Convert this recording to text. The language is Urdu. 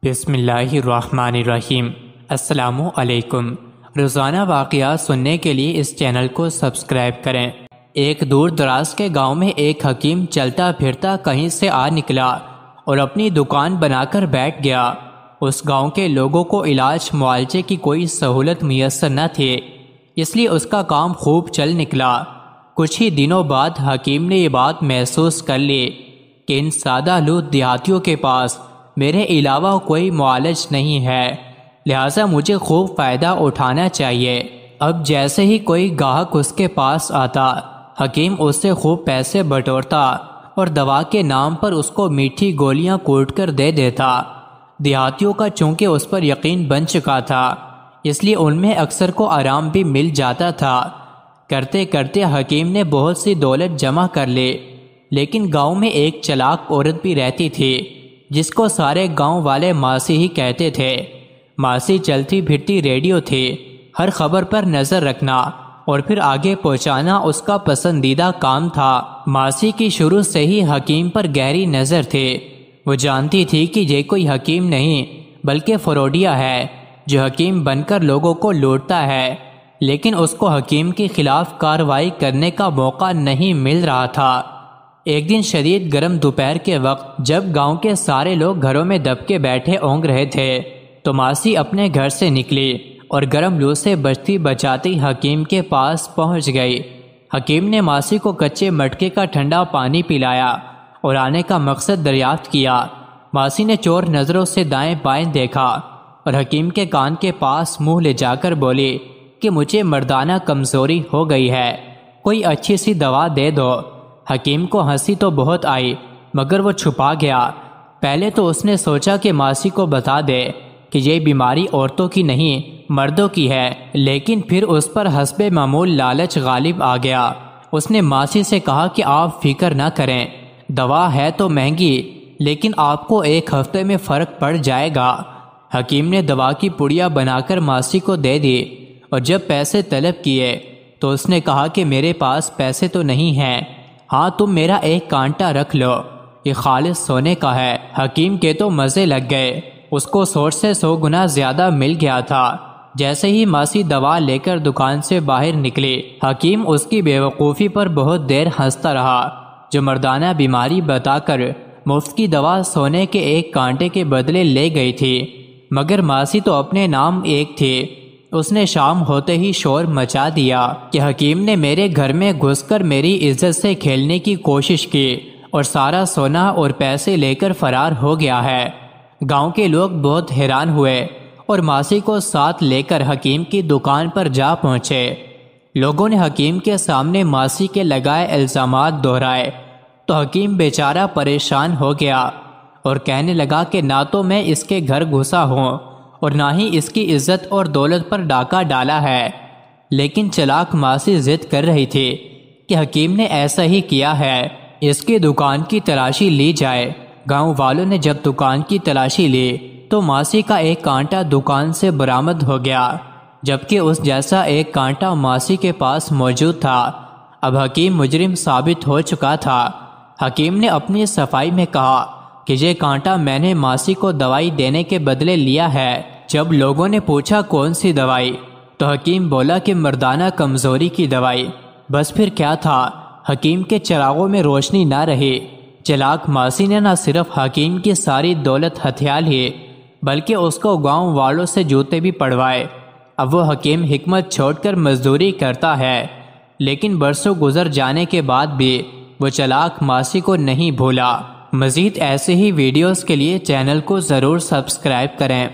بسم اللہ الرحمن الرحیم۔ السلام علیکم۔ روزانہ واقعات سننے کے لیے اس چینل کو سبسکرائب کریں۔ ایک دور دراز کے گاؤں میں ایک حکیم چلتا پھرتا کہیں سے آ نکلا اور اپنی دکان بنا کر بیٹھ گیا۔ اس گاؤں کے لوگوں کو علاج معالجے کی کوئی سہولت میسر نہ تھی، اس لیے اس کا کام خوب چل نکلا۔ کچھ ہی دنوں بعد حکیم نے یہ بات محسوس کر لی کہ ان سادہ لوٹ دیہاتیوں کے پاس میرے علاوہ کوئی معالج نہیں ہے، لہٰذا مجھے خوب فائدہ اٹھانا چاہیے۔ اب جیسے ہی کوئی گاہک اس کے پاس آتا، حکیم اس سے خوب پیسے بٹورتا اور دوا کے نام پر اس کو میٹھی گولیاں کوٹ کر دے دیتا۔ دیہاتیوں کا چونکہ اس پر یقین بن چکا تھا، اس لیے ان میں اکثر کو آرام بھی مل جاتا تھا۔ کرتے کرتے حکیم نے بہت سی دولت جمع کر لی، لیکن گاؤں میں ایک چلاک عورت بھی رہتی تھی جس کو سارے گاؤں والے ماسی ہی کہتے تھے۔ ماسی چلتی پھرتی ریڈیو تھی، ہر خبر پر نظر رکھنا اور پھر آگے پہنچانا اس کا پسندیدہ کام تھا۔ ماسی کی شروع سے ہی حکیم پر گہری نظر تھی۔ وہ جانتی تھی کہ یہ کوئی حکیم نہیں بلکہ فروڈیا ہے جو حکیم بن کر لوگوں کو لوٹتا ہے، لیکن اس کو حکیم کے خلاف کارروائی کرنے کا موقع نہیں مل رہا تھا۔ ایک دن شدید گرم دوپہر کے وقت جب گاؤں کے سارے لوگ گھروں میں دب کے بیٹھے اونگ رہے تھے تو ماسی اپنے گھر سے نکلی اور گرم لو سے بچتی بچاتی حکیم کے پاس پہنچ گئی۔ حکیم نے ماسی کو کچے مٹکے کا ٹھنڈا پانی پلایا اور آنے کا مقصد دریافت کیا۔ ماسی نے چور نظروں سے دائیں بائیں دیکھا اور حکیم کے کان کے پاس منہ لے جا کر بولی کہ مجھے مردانہ کمزوری ہو گئی ہے، کوئی اچھی سی دوا دے دو۔ حکیم کو ہنسی تو بہت آئی مگر وہ چھپا گیا۔ پہلے تو اس نے سوچا کہ ماسی کو بتا دے کہ یہ بیماری عورتوں کی نہیں مردوں کی ہے، لیکن پھر اس پر حسب معمول لالچ غالب آ گیا۔ اس نے ماسی سے کہا کہ آپ فکر نہ کریں، دوا ہے تو مہنگی لیکن آپ کو ایک ہفتے میں فرق پڑ جائے گا۔ حکیم نے دوا کی پڑیا بنا کر ماسی کو دے دی اور جب پیسے طلب کیے تو اس نے کہا کہ میرے پاس پیسے تو نہیں ہیں، ہاں تم میرا ایک کانٹا رکھ لو، یہ خالص سونے کا ہے۔ حکیم کے تو مزے لگ گئے، اس کو سوچ سے 100 گنا زیادہ مل گیا تھا۔ جیسے ہی ماسی دوا لے کر دکان سے باہر نکلی، حکیم اس کی بے وقوفی پر بہت دیر ہنستا رہا، جو مردانہ بیماری بتا کر مفت کی دوا سونے کے ایک کانٹے کے بدلے لے گئی تھی، مگر ماسی تو اپنے نام ایک تھی۔ اس نے شام ہوتے ہی شور مچا دیا کہ حکیم نے میرے گھر میں گھس کر میری عزت سے کھیلنے کی کوشش کی اور سارا سونا اور پیسے لے کر فرار ہو گیا ہے۔ گاؤں کے لوگ بہت حیران ہوئے اور ماسی کو ساتھ لے کر حکیم کی دکان پر جا پہنچے۔ لوگوں نے حکیم کے سامنے ماسی کے لگائے الزامات دہرائے تو حکیم بیچارہ پریشان ہو گیا اور کہنے لگا کہ نہ تو میں اس کے گھر گھسا ہوں اور نہ ہی اس کی عزت اور دولت پر ڈاکہ ڈالا ہے، لیکن چلاک ماسی ضد کر رہی تھی کہ حکیم نے ایسا ہی کیا ہے، اس کی دکان کی تلاشی لی جائے۔ گاؤں والوں نے جب دکان کی تلاشی لی تو ماسی کا ایک کانٹا دکان سے برآمد ہو گیا، جبکہ اس جیسا ایک کانٹا ماسی کے پاس موجود تھا۔ اب حکیم مجرم ثابت ہو چکا تھا۔ حکیم نے اپنی صفائی میں کہا کہ یہ کانٹا میں نے ماسی کو دوائی دینے کے بدلے لیا ہے۔ جب لوگوں نے پوچھا کون سی دوائی تو حکیم بولا کہ مردانہ کمزوری کی دوائی۔ بس پھر کیا تھا، حکیم کے چراغوں میں روشنی نہ رہی۔ چلاک ماسی نے نہ صرف حکیم کی ساری دولت ہتھیا لی بلکہ اس کو گاؤں والوں سے جوتے بھی پڑوائے۔ اب وہ حکیم حکمت چھوڑ کر مزدوری کرتا ہے، لیکن برسوں گزر جانے کے بعد بھی وہ چلاک ماسی کو نہیں بھولا۔ مزید ایسے ہی ویڈیوز کے لیے چینل کو ضرور سبسکرائب کریں۔